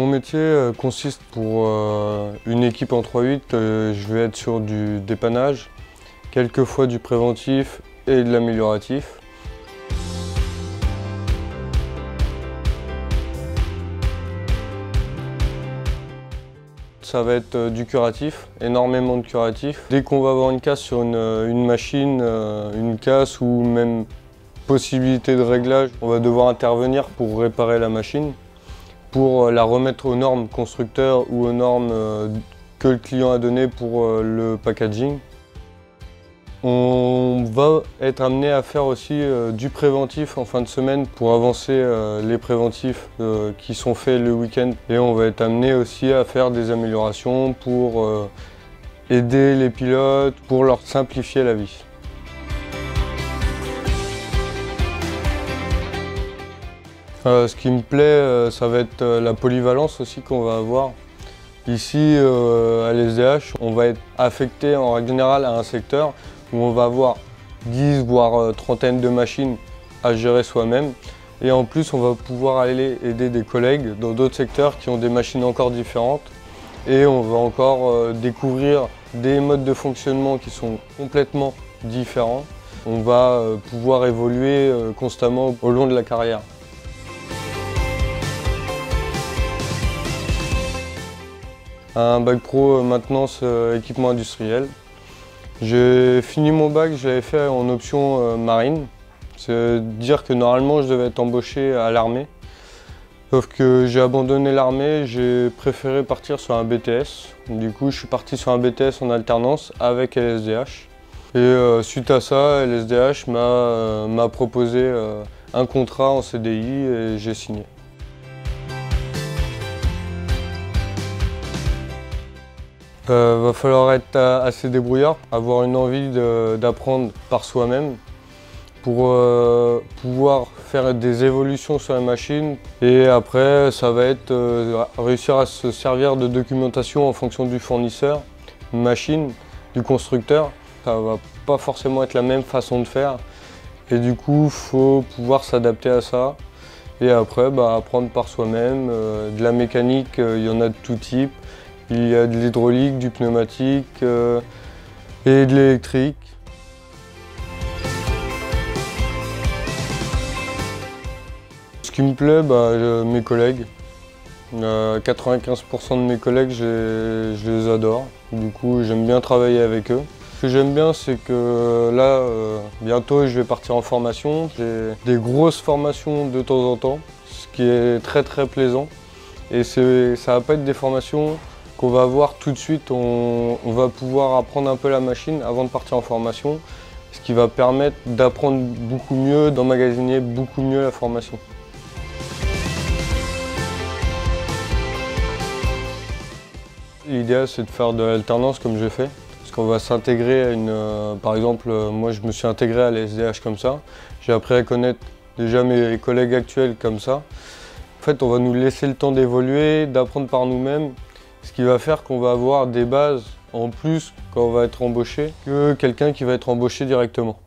Mon métier consiste pour une équipe en 3-8, je vais être sur du dépannage, quelquefois du préventif et de l'amélioratif. Ça va être du curatif, énormément de curatif. Dès qu'on va avoir une casse sur une machine, une casse ou même possibilité de réglage, on va devoir intervenir pour réparer la machine, pour la remettre aux normes constructeurs ou aux normes que le client a données pour le packaging. On va être amené à faire aussi du préventif en fin de semaine pour avancer les préventifs qui sont faits le week-end. Et on va être amené aussi à faire des améliorations pour aider les pilotes, pour leur simplifier la vie. Ce qui me plaît, ça va être la polyvalence aussi qu'on va avoir. Ici, à l'SDH, on va être affecté en règle générale à un secteur où on va avoir 10 voire trentaine de machines à gérer soi-même. Et en plus, on va pouvoir aller aider des collègues dans d'autres secteurs qui ont des machines encore différentes. Et on va encore découvrir des modes de fonctionnement qui sont complètement différents. On va pouvoir évoluer constamment au long de la carrière. Un bac pro maintenance équipement industriel. J'ai fini mon bac, je l'avais fait en option marine. C'est dire que normalement je devais être embauché à l'armée. Sauf que j'ai abandonné l'armée, j'ai préféré partir sur un BTS. Du coup je suis parti sur un BTS en alternance avec LSDH. Et suite à ça, LSDH m'a proposé un contrat en CDI et j'ai signé. Va falloir être assez débrouillard, avoir une envie d'apprendre par soi-même pour pouvoir faire des évolutions sur la machine. Et après, ça va être réussir à se servir de documentation en fonction du fournisseur, machine, du constructeur. Ça va pas forcément être la même façon de faire. Et du coup, il faut pouvoir s'adapter à ça. Et après, apprendre par soi-même. De la mécanique, il y en a de tout type. Il y a de l'hydraulique, du pneumatique et de l'électrique. Ce qui me plaît, mes collègues. 95% de mes collègues, je les adore. Du coup, j'aime bien travailler avec eux. Ce que j'aime bien, c'est que là, bientôt, je vais partir en formation. J'ai des grosses formations de temps en temps, ce qui est très très plaisant. Et ça va pas être des formations qu'on va avoir tout de suite. On va pouvoir apprendre un peu la machine avant de partir en formation, ce qui va permettre d'apprendre beaucoup mieux, d'emmagasiner beaucoup mieux la formation. L'idéal, c'est de faire de l'alternance comme j'ai fait, parce qu'on va s'intégrer à une... par exemple, moi je me suis intégré à la SDH comme ça. J'ai appris à connaître déjà mes collègues actuels comme ça. En fait, on va nous laisser le temps d'évoluer, d'apprendre par nous-mêmes, ce qui va faire qu'on va avoir des bases en plus quand on va être embauché que quelqu'un qui va être embauché directement.